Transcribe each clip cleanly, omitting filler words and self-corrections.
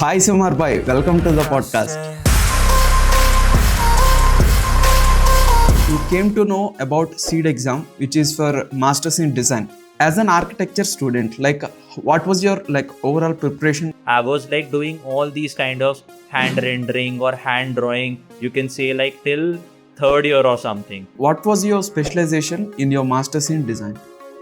Hi Simar Bhai, welcome to the podcast. You came to know about CEED exam, which is for Masters in Design. As an architecture student, what was your overall preparation? I was doing all these kind of hand rendering or hand drawing, you can say till third year or something. What was your specialization in your Masters in Design?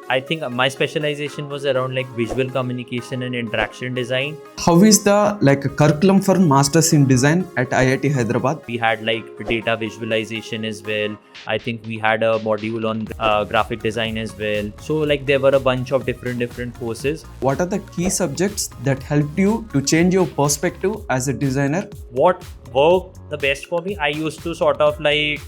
I think my specialization was around visual communication and interaction design. How is the curriculum for Masters in Design at IIT Hyderabad? We had data visualization as well. I think we had a module on graphic design as well. So there were a bunch of different courses. What are the key subjects that helped you to change your perspective as a designer? What worked the best for me, I used to sort of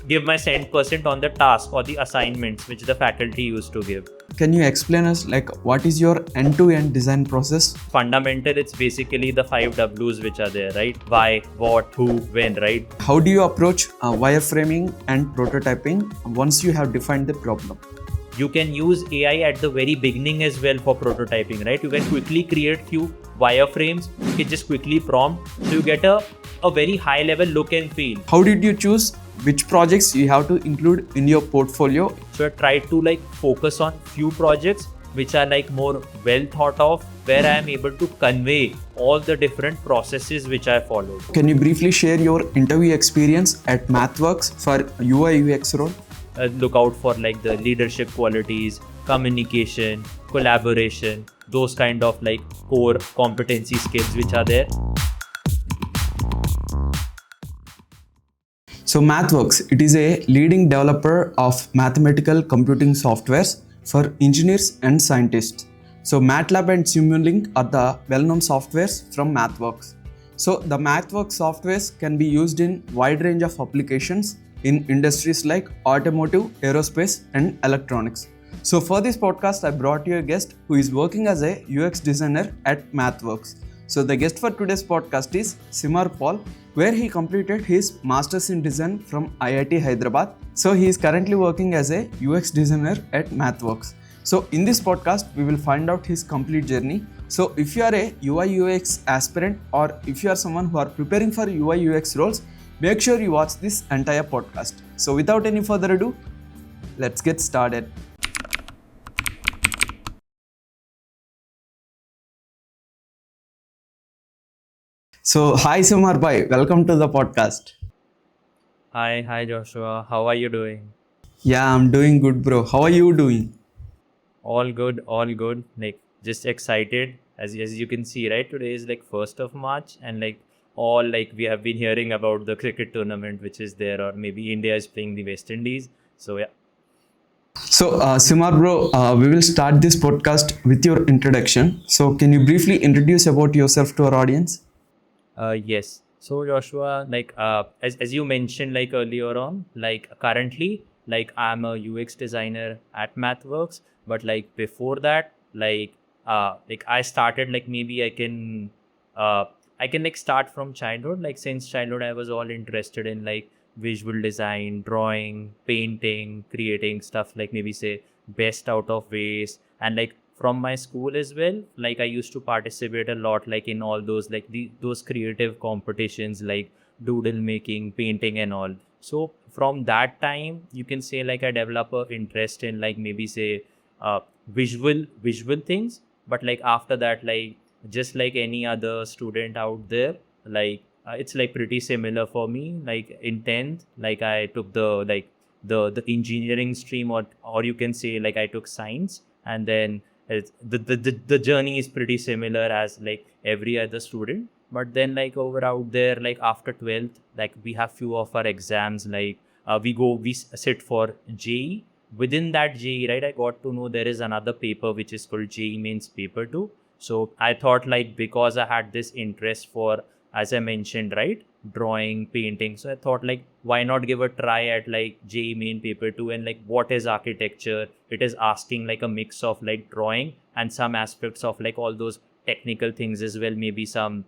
give my 100% on the task or the assignments which the faculty used to give. Can you explain us what is your end-to-end design process? Fundamental, it's basically the 5 W's which are there, right? Why, what, who, when, right? How do you approach wireframing and prototyping once you have defined the problem? You can use AI at the very beginning as well for prototyping, right? You can quickly create few wireframes. You can just quickly prompt. So you get a very high level look and feel. How did you choose which projects you have to include in your portfolio? So I tried to focus on few projects which are more well thought of, where I am able to convey all the different processes which I followed. Can you briefly share your interview experience at MathWorks for UI UX role? Look out for the leadership qualities, communication, collaboration, those kind of core competency skills which are there. So MathWorks, it is a leading developer of mathematical computing softwares for engineers and scientists. So MATLAB and Simulink are the well-known softwares from MathWorks. So the MathWorks softwares can be used in wide range of applications in industries like automotive, aerospace, and electronics. So for this podcast, I brought you a guest who is working as a UX designer at MathWorks. So the guest for today's podcast is Simar Paul, where he completed his Masters in Design from IIT Hyderabad. So he is currently working as a UX designer at MathWorks. So in this podcast, we will find out his complete journey. So if you are a UI UX aspirant, or if you are someone who are preparing for UI UX roles, make sure you watch this entire podcast. So without any further ado, let's get started. So hi Simar Bhai, welcome to the podcast. Hi Joshua, how are you doing? Yeah, I'm doing good, bro. How are you doing? All good. Just excited. As you can see, right? Today is 1st of March, and we have been hearing about the cricket tournament which is there, or maybe India is playing the West Indies. So yeah. So Simar bro, we will start this podcast with your introduction. So can you briefly introduce about yourself to our audience? Yes. So Joshua, as you mentioned earlier on, currently I'm a UX designer at MathWorks, but before that, I started maybe I can start from childhood. Since childhood, I was all interested in visual design, drawing, painting, creating stuff maybe say best out of waste, and from my school as well. I used to participate a lot in all those those creative competitions doodle making, painting, and all. So from that time, you can say I develop a interest in maybe say visual things. But after that, just like any other student out there, it's pretty similar for me. In 10th, I took the engineering stream, or you can say I took science, and then the journey is pretty similar as every other student. But then over out there, after 12th, we have few of our exams, we sit for JEE. Within that JEE, right, I got to know there is another paper which is called JEE Mains Paper 2. So I thought because I had this interest for, as I mentioned, right, drawing, painting. So I thought why not give a try at JEE Main Paper 2, and what is architecture? It is asking a mix of drawing and some aspects of all those technical things as well, maybe some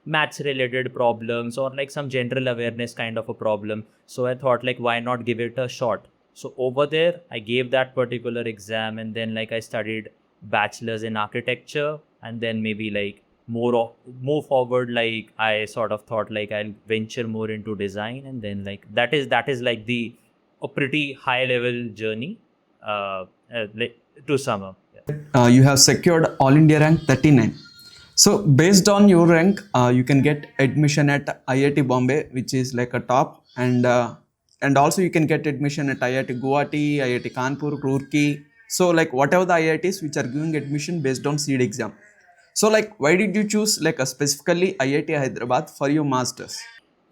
maths related problems, or some general awareness kind of a problem. So I thought why not give it a shot? So over there, I gave that particular exam, and then I studied bachelor's in architecture, and then maybe move forward, like I sort of thought like I'll venture more into design, and then like that is like the a pretty high level journey like, to sum up. Yeah. You have secured All India rank 39. So based on your rank, you can get admission at IIT Bombay, which is like a top, and also you can get admission at IIT Guwahati, IIT Kanpur, Roorkee. So like whatever the IITs which are giving admission based on CEED exam. So like why did you choose like a specifically IIT Hyderabad for your masters?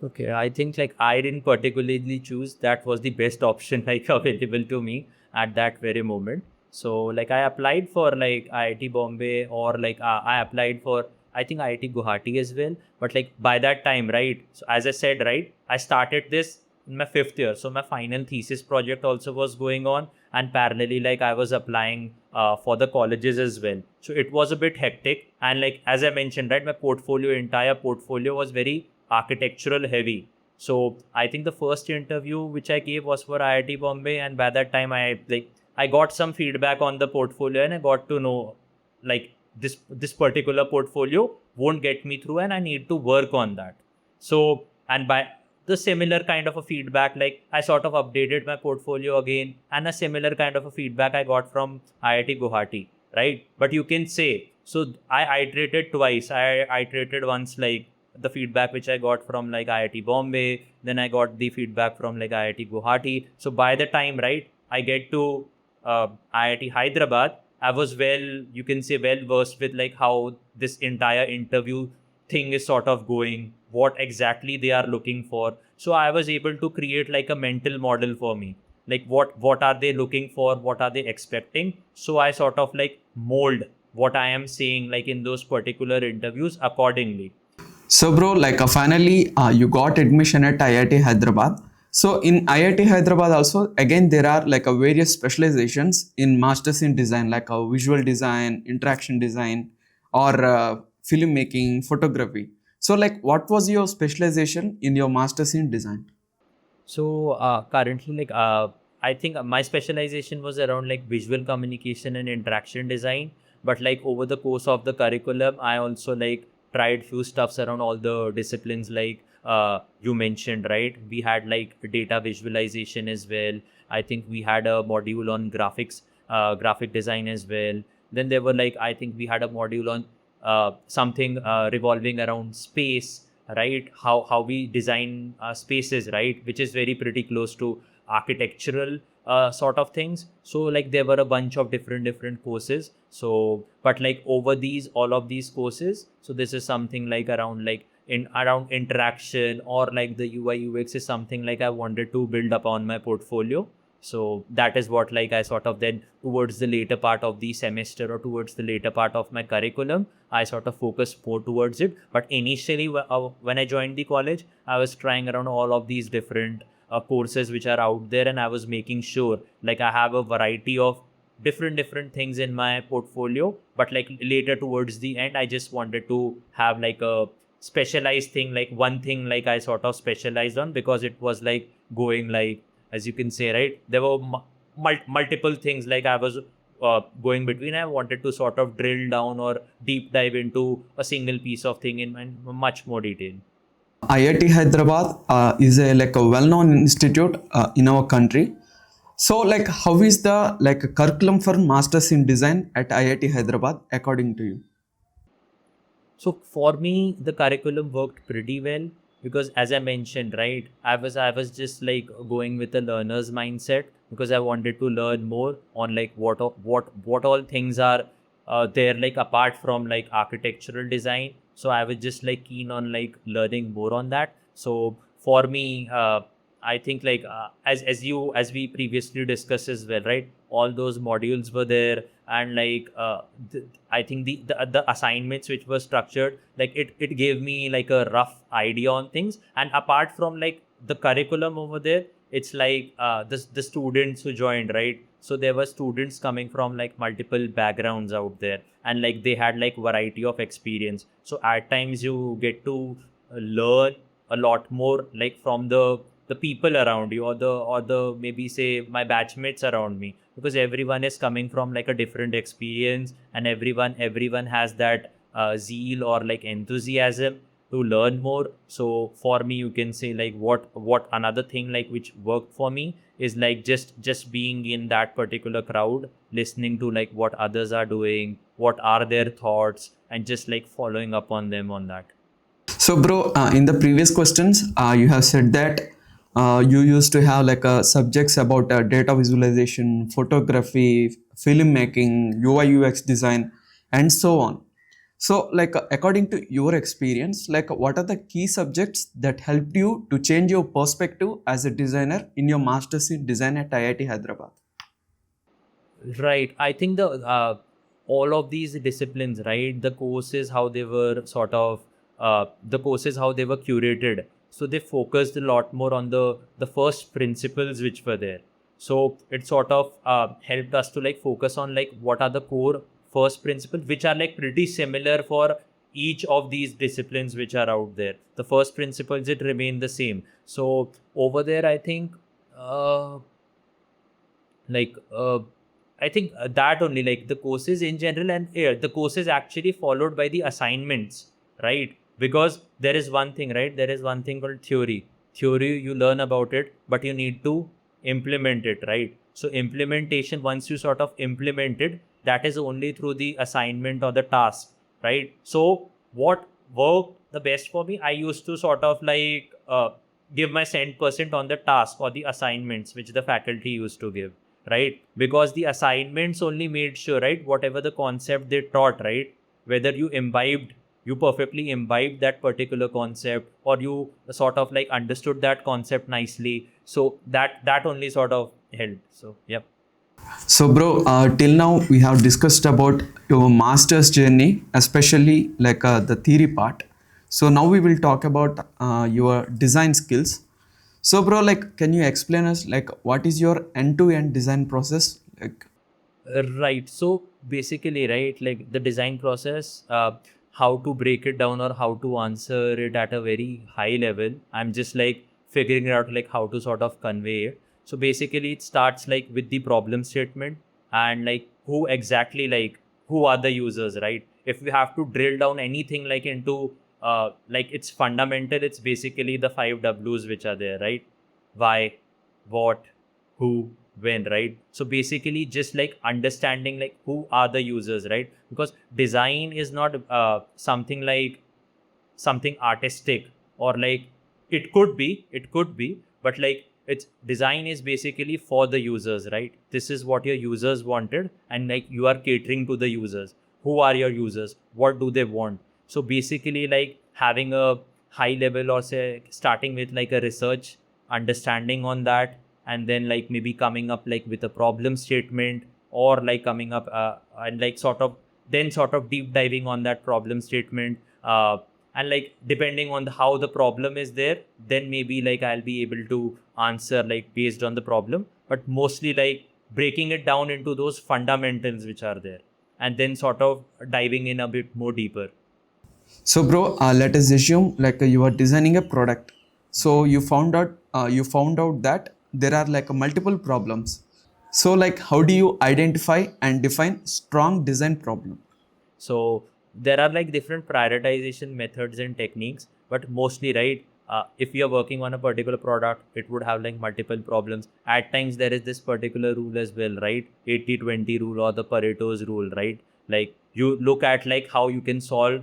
Okay, I think like I didn't particularly choose. That was the best option like available to me at that very moment. So like I applied for like IIT Bombay, or like I applied for I think IIT Guwahati as well. But like by that time, right? So as I said, right, I started this in my fifth year. So my final thesis project also was going on, and parallelly like I was applying for the colleges as well. So it was a bit hectic, and like as I mentioned, right, my entire portfolio was very architectural heavy. So I think the first interview which I gave was for IIT Bombay, and by that time I got some feedback on the portfolio, and I got to know like this particular portfolio won't get me through, and I need to work on that. So and by the similar kind of a feedback, like I sort of updated my portfolio again, and a similar kind of a feedback I got from IIT Guwahati, right? But you can say, so I iterated twice. I iterated once like the feedback which I got from like IIT Bombay, then I got the feedback from like IIT Guwahati. So by the time, right, I get to IIT Hyderabad, I was you can say well versed with like how this entire interview thing is sort of going, what exactly they are looking for. So I was able to create like a mental model for me, like what are they looking for, what are they expecting. So I sort of like mold what I am saying like in those particular interviews accordingly. So bro, like finally you got admission at IIT Hyderabad. So in IIT Hyderabad also again there are like a various specializations in masters in design, like a visual design, interaction design, or filmmaking, photography. So like what was your specialization in your masters in design? So currently, like I think my specialization was around like visual communication and interaction design. But like over the course of the curriculum, I also like tried few stuffs around all the disciplines. Like you mentioned, right? We had like data visualization as well. I think we had a module on graphic design as well. Then there were like I think we had a module on something revolving around space, right? How we design spaces, right, which is very pretty close to architectural sort of things. So like there were a bunch of different courses. So but like over these all of these courses, so this is something like around like in around interaction or like the UI UX is something like I wanted to build upon my portfolio. So that is what like I sort of then towards the later part of the semester or towards the later part of my curriculum, I sort of focused more towards it. But initially when I joined the college, I was trying around all of these different courses which are out there, and I was making sure like I have a variety of different things in my portfolio. But like later towards the end, I just wanted to have like a specialized thing, like one thing like I sort of specialized on, because it was like going like, as you can say, right, there were multiple things like I was going between. I wanted to sort of drill down or deep dive into a single piece of thing in much more detail. IIT Hyderabad is a like a well-known institute in our country. So like how is the like curriculum for masters in design at IIT Hyderabad according to you? So for me, the curriculum worked pretty well because, as I mentioned, right, I was just like going with the learner's mindset because I wanted to learn more on like what all things are there, like apart from like architectural design. So I was just like keen on like learning more on that. So for me, I think like as we previously discussed as well, right? All those modules were there, and like I think the assignments which were structured, like it gave me like a rough idea on things. And apart from like the curriculum over there, it's like the students who joined, right? So there were students coming from like multiple backgrounds out there, and like they had like variety of experience. So at times you get to learn a lot more like from the people around you, or the maybe say my batchmates around me, because everyone is coming from like a different experience, and everyone has that zeal or like enthusiasm to learn more. So for me, you can say like what another thing like which worked for me is like just being in that particular crowd, listening to like what others are doing, what are their thoughts, and just like following up on them on that. So, bro, in the previous questions, you have said that you used to have like subjects about data visualization, photography, filmmaking, UI UX design, and so on. So, like according to your experience, like what are the key subjects that helped you to change your perspective as a designer in your masters in design at IIT Hyderabad? Right. I think the all of these disciplines, right? The courses how they were sort of the courses how they were curated. So they focused a lot more on the first principles which were there. So it sort of helped us to like focus on like what are the core first principles which are like pretty similar for each of these disciplines which are out there. The first principles it remain the same. So over there, I think. Like I think that only like the courses in general, and the courses actually followed by the assignments, right? Because there is one thing, right? There is one thing called theory. You learn about it, but you need to implement it, right? So implementation, once you sort of implement it, that is only through the assignment or the task, right? So what worked the best for me, I used to sort of like give my 100% on the task or the assignments which the faculty used to give, right? Because the assignments only made sure, right, whatever the concept they taught, right, whether you perfectly imbibed that particular concept, or you sort of like understood that concept nicely. So that only sort of helped. So yep. So, bro, till now we have discussed about your master's journey, especially like the theory part. So now we will talk about your design skills. So, bro, like, can you explain us like what is your end-to-end design process? Like, Right. So basically, right, like the design process, how to break it down or how to answer it at a very high level. I'm just like figuring out like how to sort of convey it. So basically, it starts like with the problem statement and like who exactly like who are the users, right? If we have to drill down anything like into like it's fundamental, it's basically the five W's which are there, right? Why, what, who, when, right? So basically just like understanding like who are the users, right? Because design is not something like something artistic, or like it could be, but like it's design is basically for the users, right? This is what your users wanted, and like you are catering to the users. Who are your users? What do they want? So basically like having a high level, or say starting with like a research understanding on that, and then like maybe coming up like with a problem statement, or like coming up and like sort of deep diving on that problem statement, and like depending on how the problem is there, then maybe like I'll be able to answer like based on the problem, but mostly like breaking it down into those fundamentals which are there, and then sort of diving in a bit more deeper. so, bro, let us assume like you are designing a product. So you found out that there are like multiple problems. So, like, how do you identify and define strong design problem? So there are like different prioritization methods and techniques, but mostly, right, if you're working on a particular product, it would have like multiple problems. At times, there is this particular rule as well, right? 80-20 rule, or the Pareto's rule, right? Like you look at like how you can solve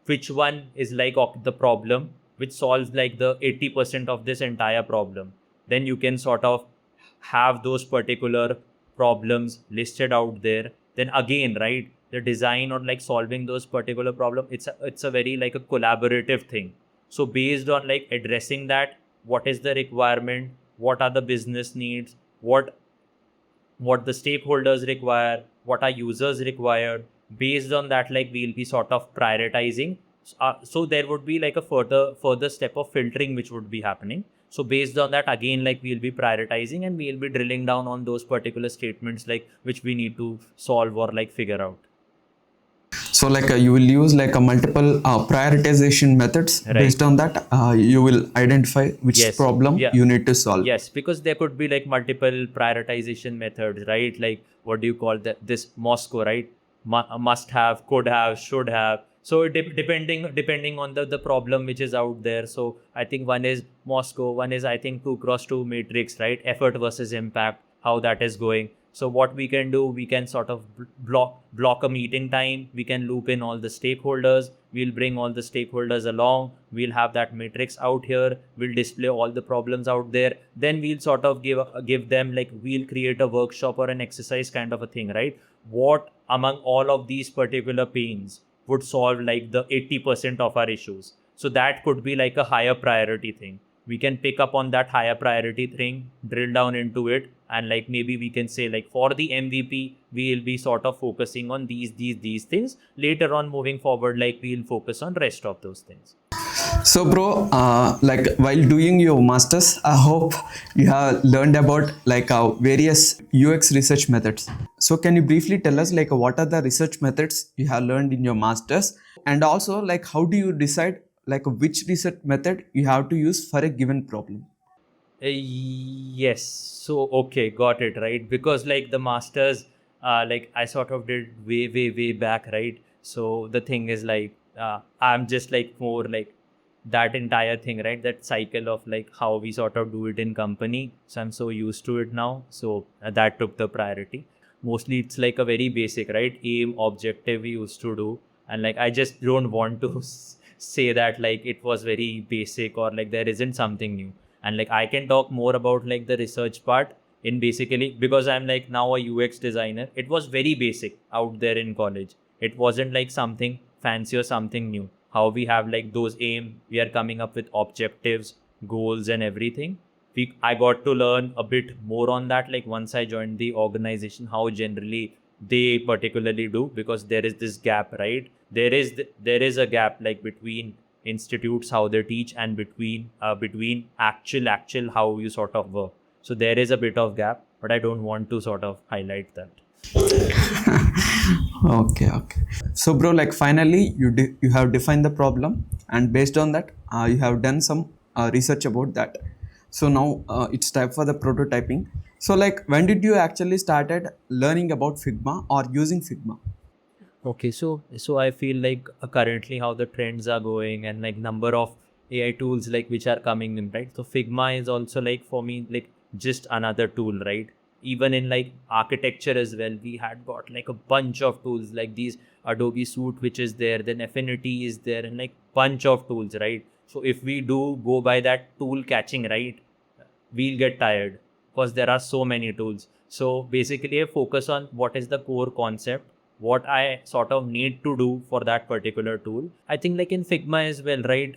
which one is like the problem which solves like the 80% of this entire problem. Then you can sort of have those particular problems listed out there. Then again, right, the design or like solving those particular problem, it's a very like a collaborative thing. So based on like addressing that, what is the requirement, what are the business needs, what the stakeholders require, what our users require. Based on that, like we'll be sort of prioritizing. So there would be like a further step of filtering which would be happening. So based on that, again, like we'll be prioritizing, and we'll be drilling down on those particular statements like which we need to solve or like figure out. So, like, you will use like a multiple prioritization methods. Right. Based on that, you will identify which Yes. problem Yeah. you need to solve. Yes, because there could be like multiple prioritization methods, right? Like what do you call that? This Moscow, right? Must have, could have, should have. So depending on the problem which is out there. So I think one is Moscow, one is I think 2x2 matrix, right? Effort versus impact, how that is going. So what we can do, we can sort of block a meeting time. We can loop in all the stakeholders. We'll bring all the stakeholders along. We'll have that matrix out here. We'll display all the problems out there. Then we'll sort of give them, like, we'll create a workshop or an exercise kind of a thing, right? What among all of these particular pains would solve like the 80% of our issues? So that could be like a higher priority thing. We can pick up on that higher priority thing, drill down into it, and like maybe we can say, like, for the MVP, we'll be sort of focusing on these things. Later on, moving forward, like, we'll focus on rest of those things. So, bro, like while doing your masters, I hope you have learned about like various UX research methods. So, can you briefly tell us like what are the research methods you have learned in your masters, and also like how do you decide like which research method you have to use for a given problem? Yes. So, okay, got it, right? Because like the masters, like I sort of did way back, right? So the thing is like, I'm just like more like that entire thing, right? That cycle of like how we sort of do it in company. So I'm so used to it now. So that took the priority. Mostly it's like a very basic, right? Aim, objective we used to do. And like, I just don't want to say that like it was very basic or like there isn't something new. And like I can talk more about like the research part in basically, because I'm like now a UX designer. It was very basic out there in college. It wasn't like something fancy or something new. How we have like those aim, we are coming up with objectives, goals and everything. I got to learn a bit more on that, like once I joined the organization, how generally they particularly do, because there is this gap, right? There is a gap like between institutes how they teach and between actual how you sort of work. So there is a bit of gap, but I don't want to sort of highlight that. Okay. So, bro, like finally, you have defined the problem, and based on that, you have done some research about that. So now it's time for the prototyping. So, like, when did you actually started learning about Figma or using Figma? Okay, so I feel like currently how the trends are going and like number of AI tools like which are coming in, right? So Figma is also like for me like just another tool, right? Even in like architecture as well, we had got like a bunch of tools like these Adobe Suite which is there, then Affinity is there, and like bunch of tools, right? So if we do go by that tool catching, right, we'll get tired because there are so many tools. So basically, I focus on what is the core concept, what I sort of need to do for that particular tool. I think like in Figma as well, right?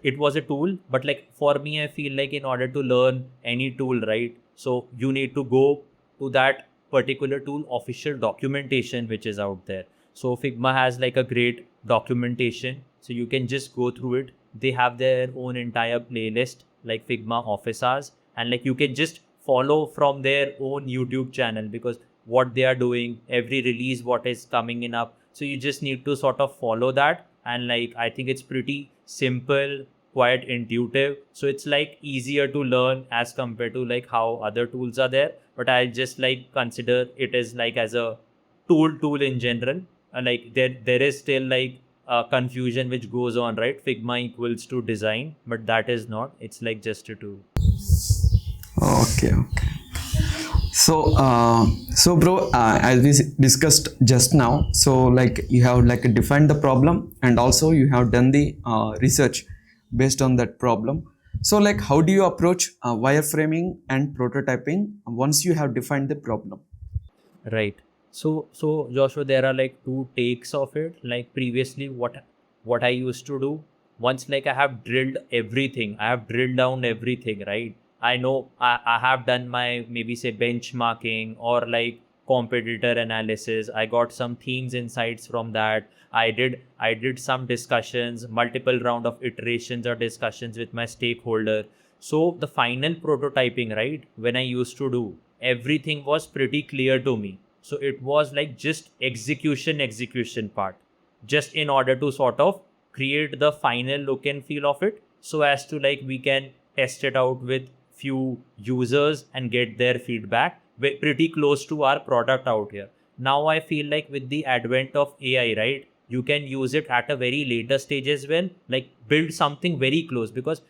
It was a tool, but like for me, I feel like in order to learn any tool, right? So you need to go to that particular tool official documentation which is out there. So Figma has like a great documentation, so you can just go through it. They have their own entire playlist like Figma office hours, and like you can just follow from their own YouTube channel, because what they are doing, every release what is coming in up, so you just need to sort of follow that. And like I think it's pretty simple, quite intuitive, so it's like easier to learn as compared to like how other tools are there. But I just like consider it as like as a tool in general. And like there is still like confusion which goes on, right? Figma equals to design, but that is not. It's like just a tool. Okay. So, bro, as we discussed just now, so like you have like defined the problem, and also you have done the research based on that problem. So, like, how do you approach wireframing and prototyping once you have defined the problem? Right. So Joshua, there are like two takes of it. Like previously, what I used to do, once like I have drilled everything, I have drilled down everything, right? I know I have done my maybe say benchmarking or like competitor analysis. I got some themes insights from that. I did some discussions, multiple round of iterations or discussions with my stakeholder. So the final prototyping, right, when I used to do, everything was pretty clear to me. So it was like just execution part, just in order to sort of create the final look and feel of it, so as to like we can test it out with few users and get their feedback. We're pretty close to our product out here. Now I feel like with the advent of AI, right, you can use it at a very later stage as well, like build something very close. Because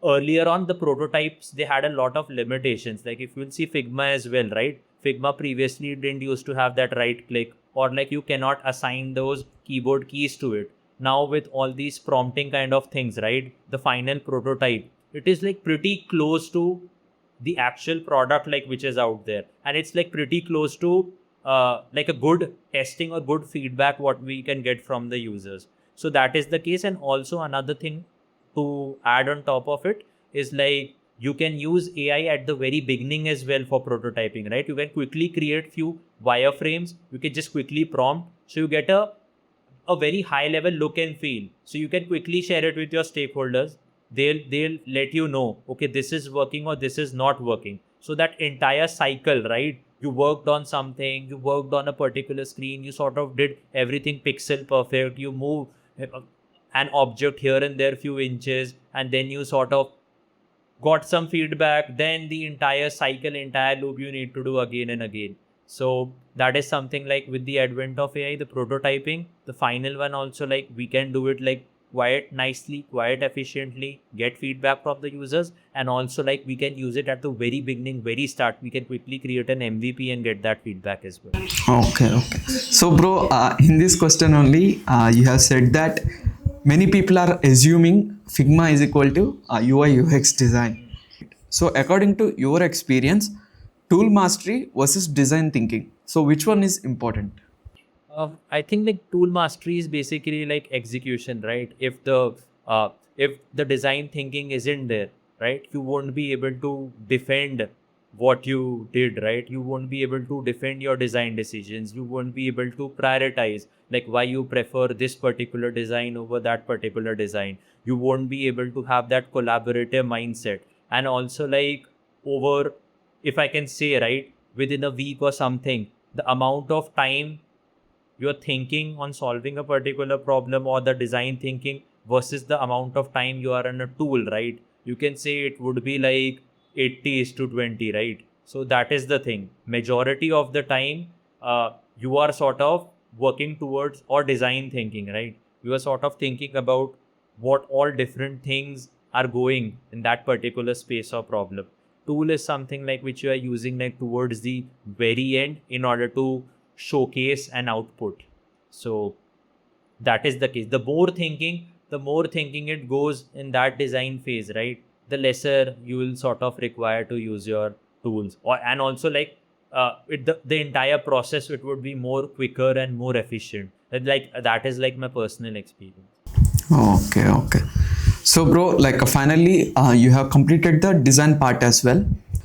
earlier on, the prototypes, they had a lot of limitations. Like if you'll see Figma as well, right? Figma previously didn't used to have that right click, or like you cannot assign those keyboard keys to it. Now with all these prompting kind of things, right, the final prototype, it is like pretty close to the actual product like which is out there, and it's like pretty close to like a good testing or good feedback what we can get from the users. So that is the case. And also another thing to add on top of it is like you can use AI at the very beginning as well for prototyping, right? You can quickly create few wireframes, you can just quickly prompt, so you get a very high level look and feel. So you can quickly share it with your stakeholders. They'll let you know, okay, this is working or this is not working. So that entire cycle, right? You worked on something, you worked on a particular screen, you sort of did everything pixel perfect, you move an object here and there few inches, and then you sort of got some feedback, then the entire cycle, entire loop you need to do again and again. So that is something like with the advent of AI, the prototyping, the final one also, like we can do it like quite nicely, quite efficiently, get feedback from the users, and also like we can use it at the very beginning, very start. We can quickly create an MVP and get that feedback as well. Okay. So, bro, in this question only, you have said that many people are assuming Figma is equal to UI UX design. So, according to your experience, tool mastery versus design thinking. So, which one is important? I think like tool mastery is basically like execution, right? If the design thinking isn't there, right, you won't be able to defend what you did, right? You won't be able to defend your design decisions. You won't be able to prioritize like why you prefer this particular design over that particular design. You won't be able to have that collaborative mindset. And also like over, if I can say, right, within a week or something, the amount of time you're thinking on solving a particular problem or the design thinking versus the amount of time you are on a tool, right? You can say it would be like 80 is to 20, right? So that is the thing. Majority of the time, you are sort of working towards or design thinking, right? You are sort of thinking about what all different things are going in that particular space or problem. Tool is something like which you are using like towards the very end in order to showcase an output. So that is the case. The more thinking it goes in that design phase, right, the lesser you will sort of require to use your tools. Or and also like the entire process, it would be more quicker and more efficient. Like that is like my personal experience. Okay. So, bro, like finally, you have completed the design part as well.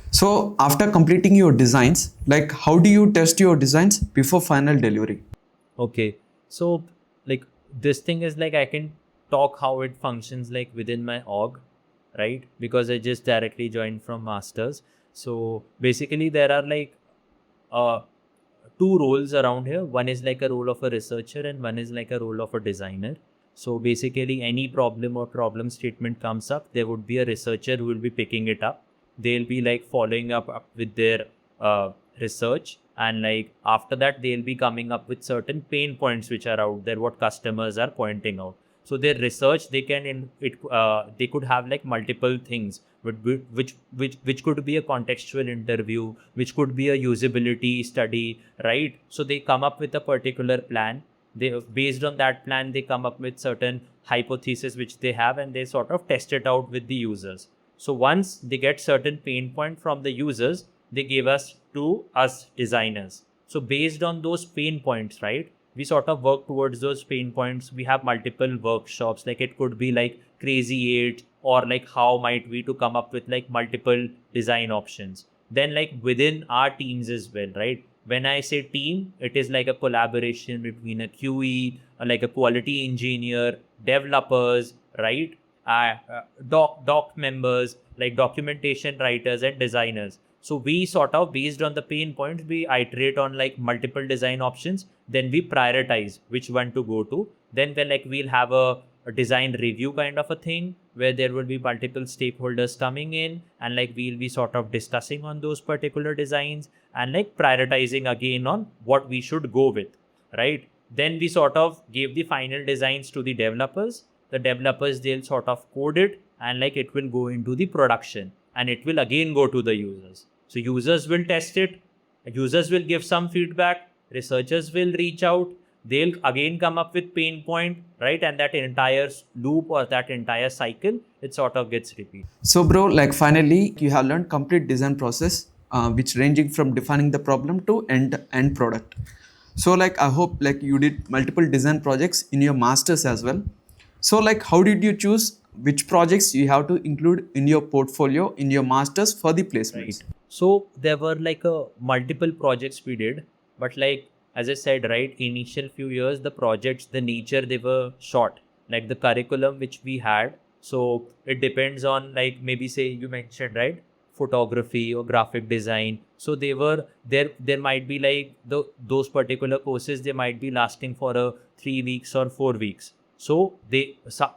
So, after completing your designs, like how do you test your designs before final delivery? Okay. So like this thing is like I can talk how it functions like within my org, right? Because I just directly joined from masters. So basically there are like uh two roles around here. One is like a role of a researcher and one is like a role of a designer. So basically any problem or problem statement comes up, there would be a researcher who will be picking it up. They'll be like following up with their research, and like after that they'll be coming up with certain pain points which are out there what customers are pointing out. So their research, they can in it they could have like multiple things which could be a contextual interview, which could be a usability study, right? So they come up with a particular plan. They, based on that plan, they come up with certain hypothesis which they have, and they sort of test it out with the users. So once they get certain pain point from the users, they give us to us designers. So based on those pain points, right, we sort of work towards those pain points. We have multiple workshops, like it could be like crazy eight, or like how might we to come up with like multiple design options. Then like within our teams as well, right? When I say team, it is like a collaboration between a QE, like a quality engineer, developers, right? Doc members, like documentation writers and designers. So we sort of, based on the pain points, we iterate on like multiple design options. Then we prioritize which one to go to. Then we'll have a design review kind of a thing where there will be multiple stakeholders coming in, and like we'll be sort of discussing on those particular designs and like prioritizing again on what we should go with, right? Then we sort of gave the final designs to the developers. The developers, they'll sort of code it, and like it will go into the production, and it will again go to the users. So users will test it, users will give some feedback, researchers will reach out, they'll again come up with pain point, right? And that entire loop or that entire cycle, it sort of gets repeated. So bro, like finally you have learned complete design process, which ranging from defining the problem to end product. So like I hope like you did multiple design projects in your masters as well. So like how did you choose which projects you have to include in your portfolio in your masters for the placements? Right. So there were like multiple projects we did, but like as I said, right, initial few years the projects, the nature, they were short. Like the curriculum which we had, so it depends on, like maybe say you mentioned, right, photography or graphic design. So they were there. There might be like those particular courses, they might be lasting for 3 weeks or 4 weeks. So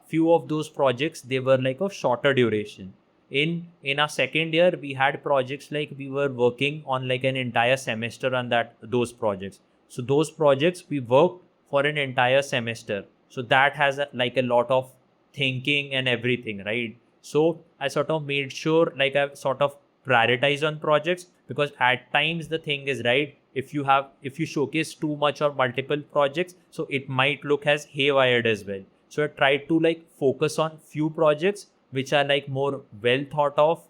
few of those projects, they were like of shorter duration. In our second year, we had projects like we were working on like an entire semester on those projects. So those projects we worked for an entire semester. So that has like a lot of thinking and everything, right? So I sort of made sure like I sort of prioritize on projects, because at times the thing is, right, if you showcase too much or multiple projects, so it might look as haywired as well. So I tried to like focus on few projects which are like more well thought of,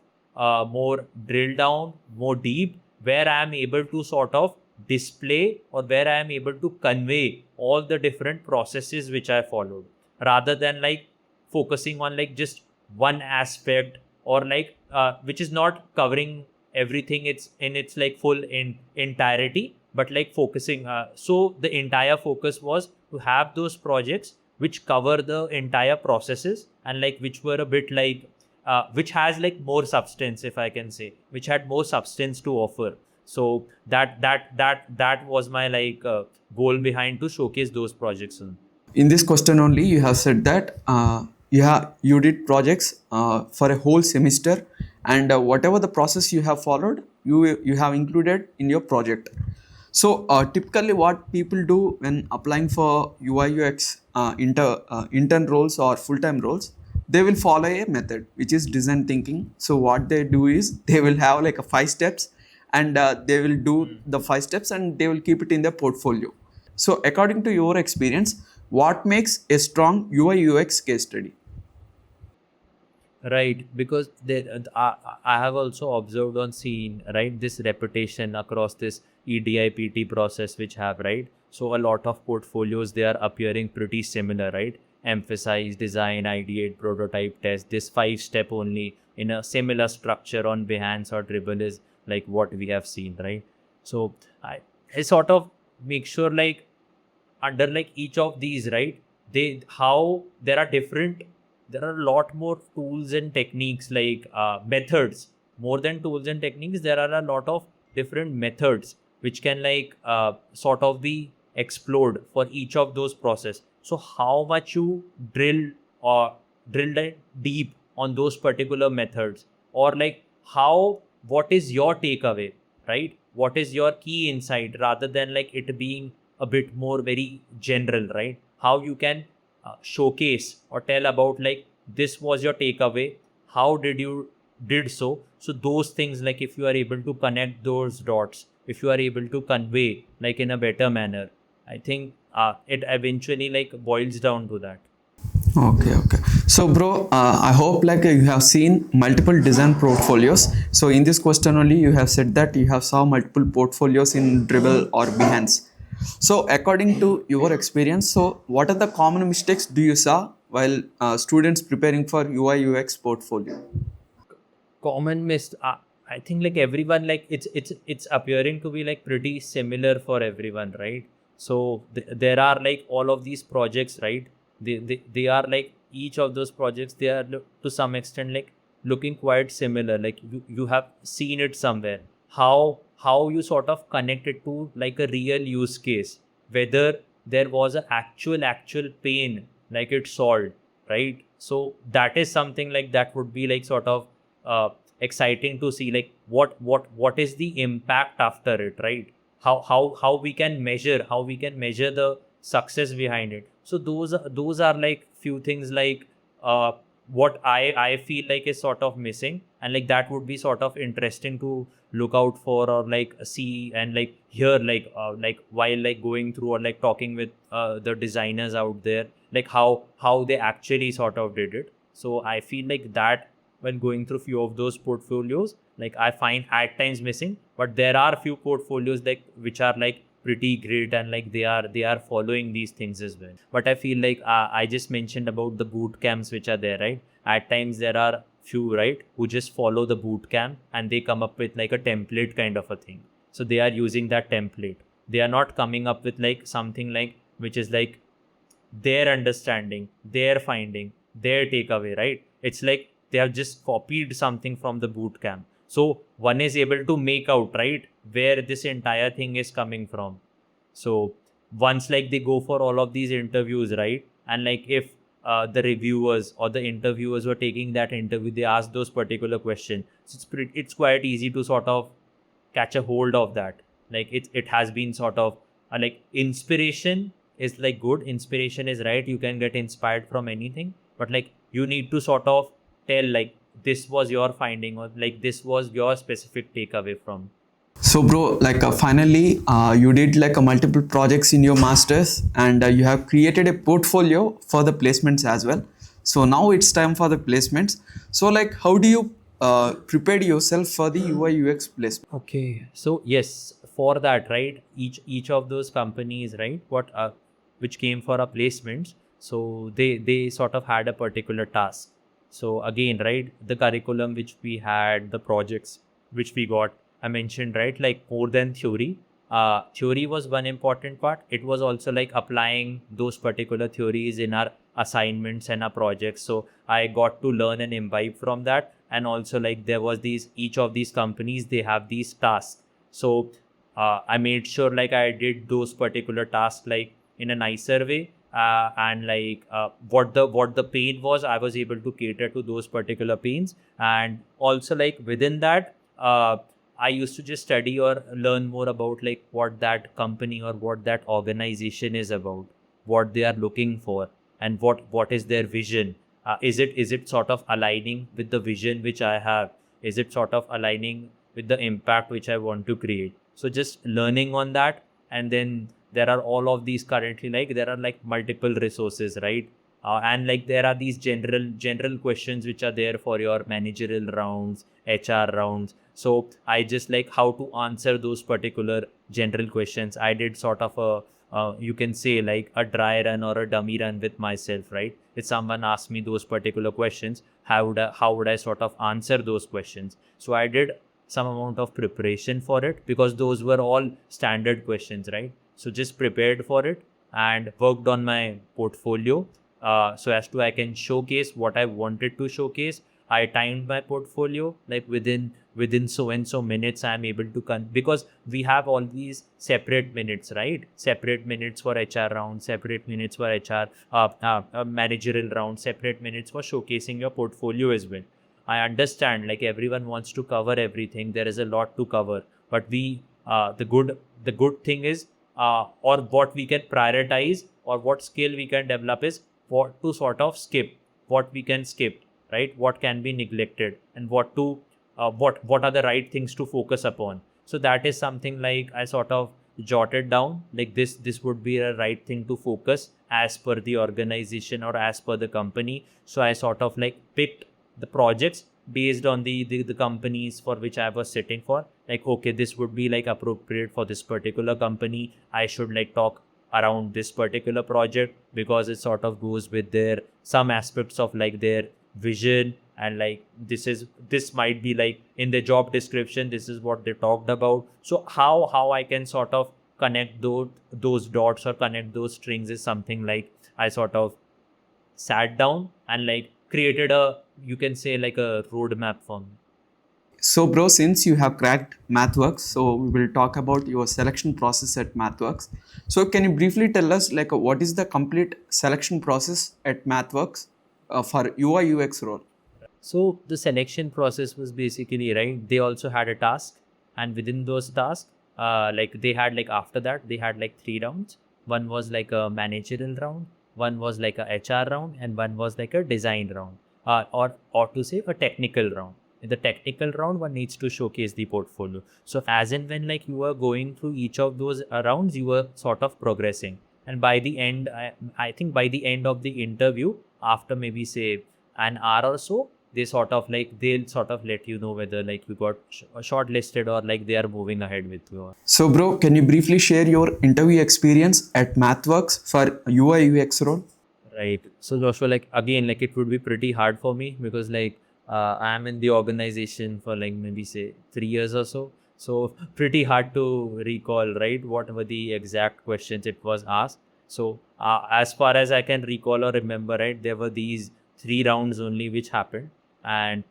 more drilled down, more deep, where I am able to sort of display or where I am able to convey all the different processes which I followed, rather than like focusing on like just one aspect, or like which is not covering everything it's in its like full in entirety, but like focusing so the entire focus was to have those projects which cover the entire processes, and like which were a bit like which has like more substance, if I can say, which had more substance to offer. So that was my like goal behind to showcase those projects. In this question only you have said that you did projects for a whole semester, and whatever the process you have followed, you have included in your project. So typically what people do when applying for UI UX intern roles or full-time roles, they will follow a method which is design thinking. So what they do is they will have like a 5 steps, and they will do the 5 steps and they will keep it in their portfolio. So according to your experience, what makes a strong UI UX case study? Right, because I have also observed on scene, right, this reputation across this EDI process which have, right. So a lot of portfolios, they are appearing pretty similar, right? Emphasize, design, ideate, prototype, test. This 5 step only in a similar structure on Behance or Dribble is like what we have seen, right? So I sort of make sure like under like each of these, right, there are different, there are a lot more tools and techniques, like methods. More than tools and techniques, there are a lot of different methods which can like sort of be explored for each of those process. So how much you drill down deep on those particular methods, or like what is your takeaway, right? What is your key insight, rather than like it being a bit more very general, right? How you can showcase or tell about like this was your takeaway, how did so those things, like if you are able to connect those dots, if you are able to convey like in a better manner, I think it eventually like boils down to that. Okay. So bro, I hope like you have seen multiple design portfolios. So in this question only you have said that you have saw multiple portfolios in Dribble or Behance. So according to your experience, so what are the common mistakes do you saw while students preparing for UI UX portfolio? Common mist, I think like everyone, like it's appearing to be like pretty similar for everyone, right? So there are like all of these projects, right? They are like each of those projects, they are to some extent like looking quite similar, like you have seen it somewhere. How you sort of connect it to like a real use case, whether there was an actual pain like it solved, right? So that is something like that would be like sort of exciting to see, like what is the impact after it, right? How we can measure the success behind it. So those are like few things like what I feel like is sort of missing, and like that would be sort of interesting to look out for or like see and like hear like while like going through or like talking with the designers out there, like how they actually sort of did it. So I feel like that when going through few of those portfolios, like I find at times missing, but there are few portfolios like which are like pretty great, and like they are following these things as well. But I feel like I just mentioned about the boot camps which are there, right? At times there are few, right, who just follow the boot camp and they come up with like a template kind of a thing. So they are using that template. They are not coming up with like something like which is like their understanding, their finding, their takeaway, right? It's like they have just copied something from the boot camp. So one is able to make out, right, where this entire thing is coming from. So once like they go for all of these interviews, right, and like if the reviewers or the interviewers were taking that interview, they ask those particular questions. So it's quite easy to sort of catch a hold of that. Like it has been sort of like inspiration is like good. Inspiration is right. You can get inspired from anything, but like you need to sort of tell like this was your finding or like this was your specific takeaway from. So, bro, like finally, you did like multiple projects in your masters, and you have created a portfolio for the placements as well. So now it's time for the placements. So, like, how do you prepare yourself for the UI UX placement? Okay, so yes, for that, right, each of those companies, right, what which came for our placements, so they sort of had a particular task. So again, right, the curriculum which we had, the projects which we got, I mentioned, right, like more than theory. Theory was one important part. It was also like applying those particular theories in our assignments and our projects. So I got to learn and imbibe from that. And also like there was these, each of these companies, they have these tasks. So I made sure like I did those particular tasks like in a nicer way. And like what the pain was, I was able to cater to those particular pains. And also like within that, I used to just study or learn more about like what that company or what that organization is about, what they are looking for, and what is their vision. Is it sort of aligning with the vision which I have? Is it sort of aligning with the impact which I want to create? So just learning on that, and then there are all of these currently like there are like multiple resources, right? And like there are these general questions which are there for your managerial rounds, HR rounds. So I just like how to answer those particular general questions. I did sort of a you can say like a dry run or a dummy run with myself, right? If someone asked me those particular questions, how would I sort of answer those questions? So I did some amount of preparation for it because those were all standard questions, right? So just prepared for it and worked on my portfolio so as to I can showcase what I wanted to showcase. I timed my portfolio like within so and so minutes I'm able to because we have all these separate minutes, right? Separate minutes for HR round, separate minutes for HR managerial round, separate minutes for showcasing your portfolio as well. I understand like everyone wants to cover everything. There is a lot to cover, but we the good thing is or what we can prioritize or what skill we can develop is what to sort of skip, what we can skip, right? What can be neglected, and what are the right things to focus upon. So that is something like I sort of jotted down like this would be a right thing to focus as per the organization or as per the company. So I sort of like picked the projects based on the companies for which I was sitting for. Like, okay, this would be like appropriate for this particular company. I should like talk around this particular project because it sort of goes with their some aspects of like their vision, and like this might be like in the job description, this is what they talked about. So how I can sort of connect those dots or connect those strings is something like I sort of sat down and like created a, you can say, like a roadmap for me. So, bro, since you have cracked MathWorks, so we will talk about your selection process at MathWorks. So, can you briefly tell us like what is the complete selection process at MathWorks for UI UX role? So the selection process was basically, right, they also had a task, and within those tasks like they had like after that they had like 3 rounds. One was like a managerial round, one was like a HR round, and one was like a design round, or to say a technical round. In the technical round, one needs to showcase the portfolio. So as and when like you were going through each of those rounds, you were sort of progressing. And by the end, I think by the end of the interview, after maybe say an hour or so, they'll sort of let you know whether like you got shortlisted or like they are moving ahead with you. So, bro, can you briefly share your interview experience at MathWorks for UI UX role? Right. So Joshua, like again, like it would be pretty hard for me because like I'm in the organization for like maybe say 3 years or so. So pretty hard to recall, right? What were the exact questions it was asked. So as far as I can recall or remember, right, there were these 3 rounds only which happened, and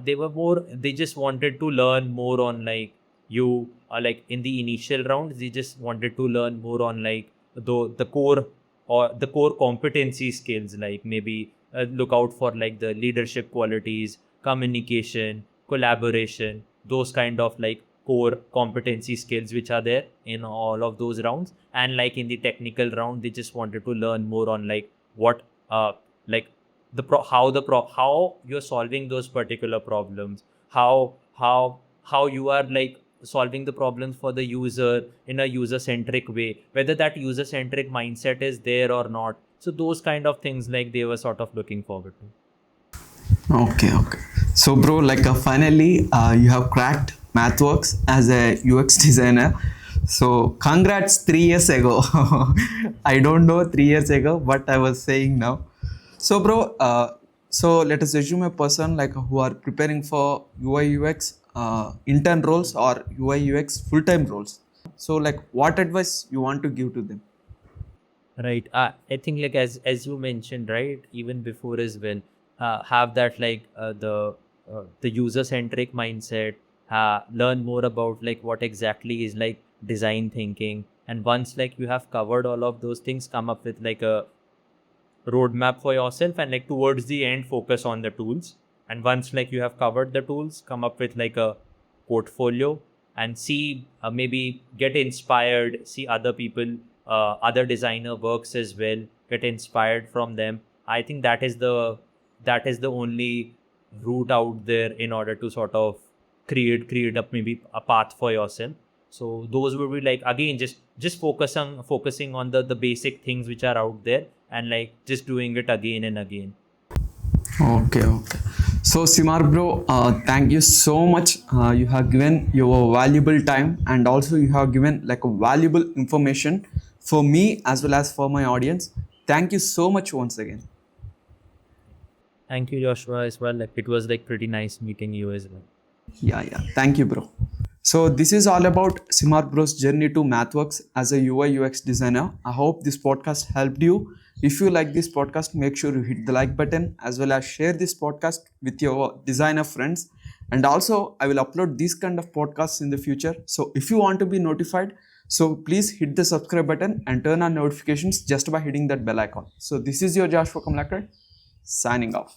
they just wanted to learn more on like you, like in the initial rounds, they just wanted to learn more on like the core or the core competency skills, like maybe look out for like the leadership qualities, communication, collaboration, those kind of like core competency skills which are there in all of those rounds. And like in the technical round, they just wanted to learn more on like what like how you're solving those particular problems, how you are like solving the problems for the user in a user centric way, whether that user centric mindset is there or not. So those kind of things like they were sort of looking forward to. Okay, okay. So, bro, like finally, you have cracked MathWorks as a UX designer. So, congrats 3 years ago. I don't know 3 years ago, but I was saying now. So, bro, so let us assume a person like who are preparing for UI UX intern roles or UI UX full time roles. So, like, what advice you want to give to them? Right. I think like as you mentioned, right, even before as well, have that like the user centric mindset. Learn more about like what exactly is like design thinking, and once like you have covered all of those things, come up with like a roadmap for yourself, and like towards the end focus on the tools. And once like you have covered the tools, come up with like a portfolio and see, maybe get inspired, see other people, other designer works as well, get inspired from them. I think that is the only route out there in order to sort of create up maybe a path for yourself. So those would be like again just focusing on the basic things which are out there, and like just doing it again and again. Okay, okay. So, Simar bro, thank you so much. You have given your valuable time, and also you have given like a valuable information for me as well as for my audience. Thank you so much once again. Thank you, Joshua, as well. Like it was like pretty nice meeting you as well. Yeah, yeah. Thank you, bro. So this is all about Simar Bro's journey to MathWorks as a UI UX designer. I hope this podcast helped you. If you like this podcast, make sure you hit the like button as well as share this podcast with your designer friends. And also, I will upload this kind of podcasts in the future. So if you want to be notified, so please hit the subscribe button and turn on notifications just by hitting that bell icon. So this is your Joshua Kamalakar signing off.